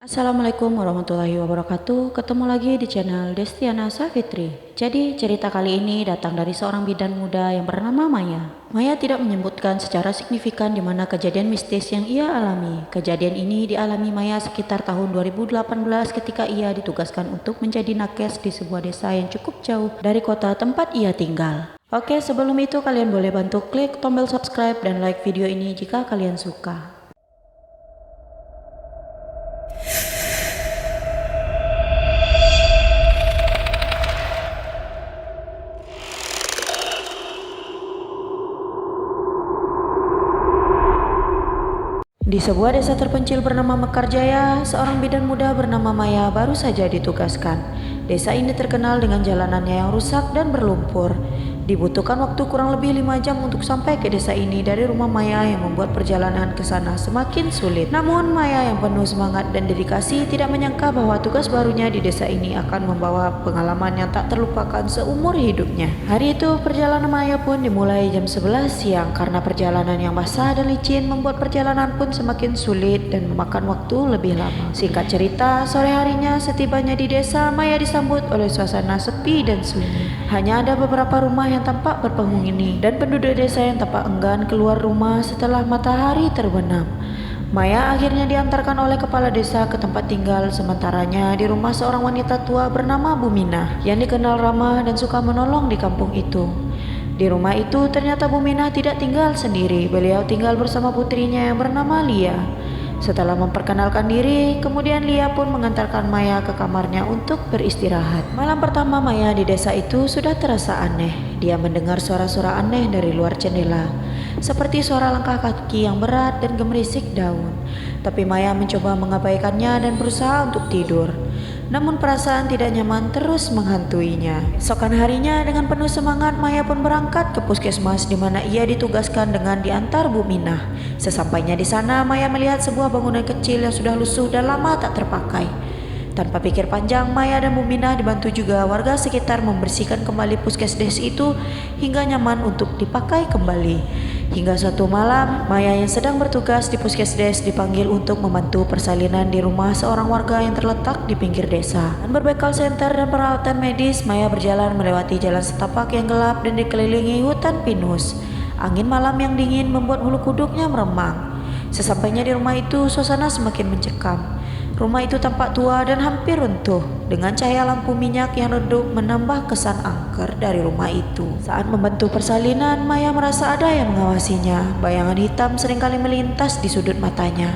Assalamualaikum warahmatullahi wabarakatuh. Ketemu lagi di channel Destiana Savitri. Jadi cerita kali ini datang dari seorang bidan muda yang bernama Maya. Maya tidak menyebutkan secara signifikan di mana kejadian mistis yang ia alami. Kejadian ini dialami Maya sekitar tahun 2018 ketika ia ditugaskan untuk menjadi nakes di sebuah desa yang cukup jauh dari kota tempat ia tinggal. Oke, sebelum itu kalian boleh bantu klik tombol subscribe dan like video ini jika kalian suka. Di sebuah desa terpencil bernama Mekarjaya, seorang bidan muda bernama Maya baru saja ditugaskan. Desa ini terkenal dengan jalanannya yang rusak dan berlumpur. Dibutuhkan waktu kurang lebih 5 jam untuk sampai ke desa ini dari rumah Maya yang membuat perjalanan ke sana semakin sulit. Namun Maya yang penuh semangat dan dedikasi tidak menyangka bahwa tugas barunya di desa ini akan membawa pengalaman yang tak terlupakan seumur hidupnya. Hari itu perjalanan Maya pun dimulai jam 11 siang karena perjalanan yang basah dan licin membuat perjalanan pun semakin sulit dan memakan waktu lebih lama. Singkat cerita, sore harinya setibanya di desa, Maya disambut oleh suasana sepi dan sunyi. Hanya ada beberapa rumah yang tampak berpenghuni dan penduduk desa yang tampak enggan keluar rumah setelah matahari terbenam. Maya akhirnya diantarkan oleh kepala desa ke tempat tinggal sementaranya di rumah seorang wanita tua bernama Buminah yang dikenal ramah dan suka menolong di kampung itu. Di rumah itu ternyata Buminah tidak tinggal sendiri, beliau tinggal bersama putrinya yang bernama Lia. Setelah memperkenalkan diri, kemudian Lia pun mengantarkan Maya ke kamarnya untuk beristirahat. Malam pertama Maya di desa itu sudah terasa aneh. Dia mendengar suara-suara aneh dari luar jendela, seperti suara langkah kaki yang berat dan gemerisik daun. Tapi Maya mencoba mengabaikannya dan berusaha untuk tidur. Namun perasaan tidak nyaman terus menghantuinya. Esokan harinya dengan penuh semangat Maya pun berangkat ke puskesmas di mana ia ditugaskan dengan diantar Buminah. Sesampainya di sana Maya melihat sebuah bangunan kecil yang sudah lusuh dan lama tak terpakai. Tanpa pikir panjang, Maya dan Buminah dibantu juga warga sekitar membersihkan kembali puskesdes itu hingga nyaman untuk dipakai kembali. Hingga suatu malam, Maya yang sedang bertugas di puskesdes dipanggil untuk membantu persalinan di rumah seorang warga yang terletak di pinggir desa. Dan berbekal senter dan peralatan medis, Maya berjalan melewati jalan setapak yang gelap dan dikelilingi hutan pinus. Angin malam yang dingin membuat bulu kuduknya meremang. Sesampainya di rumah itu, suasana semakin mencekam. Rumah itu tampak tua dan hampir runtuh. Dengan cahaya lampu minyak yang redup menambah kesan angker dari rumah itu. Saat membantu persalinan, Maya merasa ada yang mengawasinya. Bayangan hitam seringkali melintas di sudut matanya,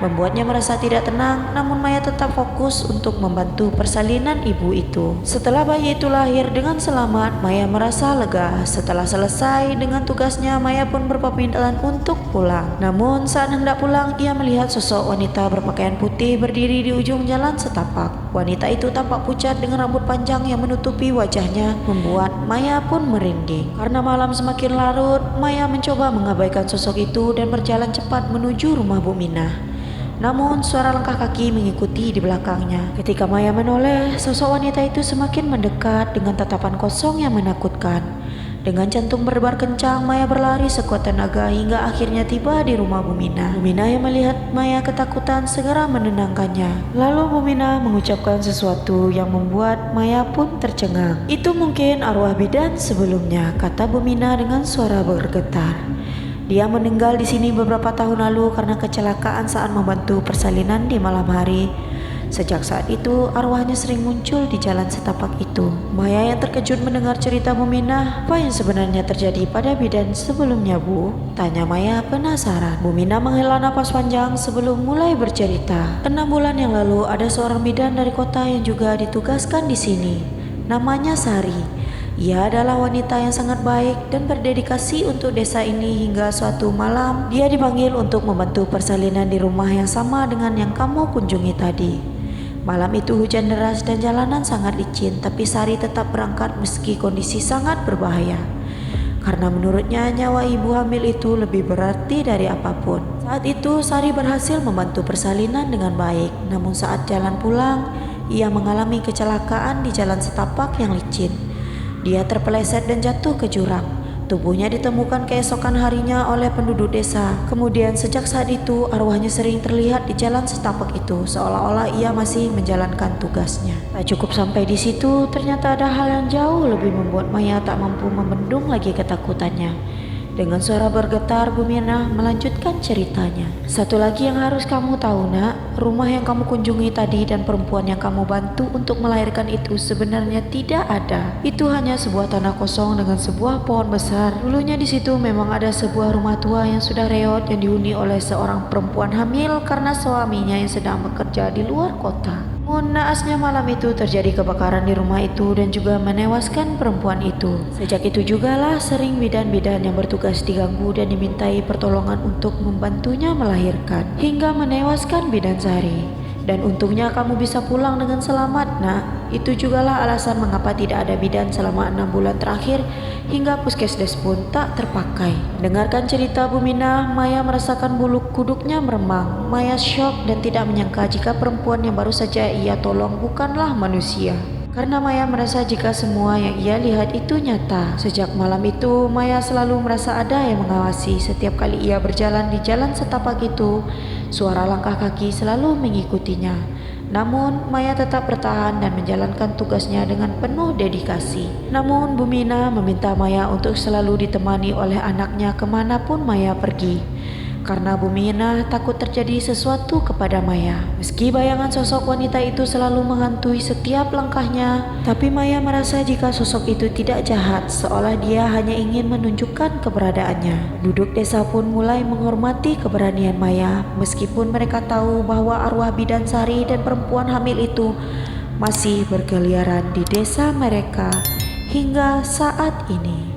membuatnya merasa tidak tenang. Namun Maya tetap fokus untuk membantu persalinan ibu itu. Setelah bayi itu lahir dengan selamat, Maya merasa lega. Setelah selesai dengan tugasnya, Maya pun berpamitan untuk pulang. Namun saat hendak pulang, ia melihat sosok wanita berpakaian putih berdiri di ujung jalan setapak. Wanita itu tampak pucat dengan rambut panjang yang menutupi wajahnya, membuat Maya pun merinding. Karena malam semakin larut, Maya mencoba mengabaikan sosok itu dan berjalan cepat menuju rumah Buminah. Namun suara langkah kaki mengikuti di belakangnya. Ketika Maya menoleh, sosok wanita itu semakin mendekat dengan tatapan kosong yang menakutkan. Dengan jantung berdebar kencang, Maya berlari sekuat tenaga hingga akhirnya tiba di rumah Buminah. Buminah yang melihat Maya ketakutan segera menenangkannya. Lalu Buminah mengucapkan sesuatu yang membuat Maya pun tercengang. "Itu mungkin arwah bidan sebelumnya," kata Buminah dengan suara bergetar. "Dia meninggal di sini beberapa tahun lalu karena kecelakaan saat membantu persalinan di malam hari. Sejak saat itu, arwahnya sering muncul di jalan setapak itu." Maya yang terkejut mendengar cerita Buminah. "Apa yang sebenarnya terjadi pada bidan sebelumnya, Bu?" tanya Maya penasaran. Buminah menghela napas panjang sebelum mulai bercerita. 6 bulan yang lalu ada seorang bidan dari kota yang juga ditugaskan di sini. Namanya Sari. Ia adalah wanita yang sangat baik dan berdedikasi untuk desa ini hingga suatu malam dia dipanggil untuk membantu persalinan di rumah yang sama dengan yang kamu kunjungi tadi. Malam itu hujan deras dan jalanan sangat licin, tapi Sari tetap berangkat meski kondisi sangat berbahaya. Karena menurutnya nyawa ibu hamil itu lebih berarti dari apapun. Saat itu Sari berhasil membantu persalinan dengan baik, namun saat jalan pulang, ia mengalami kecelakaan di jalan setapak yang licin. Dia terpeleset dan jatuh ke jurang. Tubuhnya ditemukan keesokan harinya oleh penduduk desa. Kemudian sejak saat itu arwahnya sering terlihat di jalan setapak itu, seolah-olah ia masih menjalankan tugasnya. Tak cukup sampai di situ, ternyata ada hal yang jauh lebih membuat Maya tak mampu membendung lagi ketakutannya. Dengan suara bergetar, Bumirna melanjutkan ceritanya. Satu lagi yang harus kamu tahu, nak, rumah yang kamu kunjungi tadi dan perempuan yang kamu bantu untuk melahirkan itu sebenarnya tidak ada. Itu hanya sebuah tanah kosong dengan sebuah pohon besar. Dulunya di situ memang ada sebuah rumah tua yang sudah reot yang dihuni oleh seorang perempuan hamil karena suaminya yang sedang bekerja di luar kota. Naasnya malam itu terjadi kebakaran di rumah itu dan juga menewaskan perempuan itu. Sejak itu jugalah sering bidan-bidan yang bertugas diganggu dan dimintai pertolongan untuk membantunya melahirkan, hingga menewaskan bidan Sari. Dan untungnya kamu bisa pulang dengan selamat, nak. Itu jugalah alasan mengapa tidak ada bidan selama 6 bulan terakhir, hingga puskesdes pun tak terpakai. Dengarkan cerita Bumirna, Maya merasakan bulu kuduknya meremang. Maya syok dan tidak menyangka jika perempuan yang baru saja ia tolong bukanlah manusia. Karena Maya merasa jika semua yang ia lihat itu nyata. Sejak malam itu, Maya selalu merasa ada yang mengawasi. Setiap kali ia berjalan di jalan setapak itu, suara langkah kaki selalu mengikutinya. Namun, Maya tetap bertahan dan menjalankan tugasnya dengan penuh dedikasi. Namun, Bumirna meminta Maya untuk selalu ditemani oleh anaknya kemanapun Maya pergi. Karena Bumirna takut terjadi sesuatu kepada Maya. Meski bayangan sosok wanita itu selalu menghantui setiap langkahnya, tapi Maya merasa jika sosok itu tidak jahat, seolah dia hanya ingin menunjukkan keberadaannya. Penduduk desa pun mulai menghormati keberanian Maya, meskipun mereka tahu bahwa arwah bidan Sari dan perempuan hamil itu masih berkeliaran di desa mereka hingga saat ini.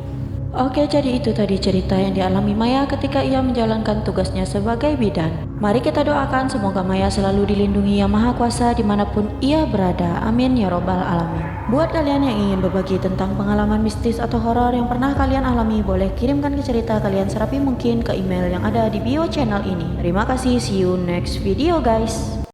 Oke, jadi itu tadi cerita yang dialami Maya ketika ia menjalankan tugasnya sebagai bidan. Mari kita doakan semoga Maya selalu dilindungi Yang Maha Kuasa dimanapun ia berada. Amin ya robbal alamin. Buat kalian yang ingin berbagi tentang pengalaman mistis atau horor yang pernah kalian alami, boleh kirimkan ke cerita kalian serapi mungkin ke email yang ada di bio channel ini. Terima kasih, see you next video guys.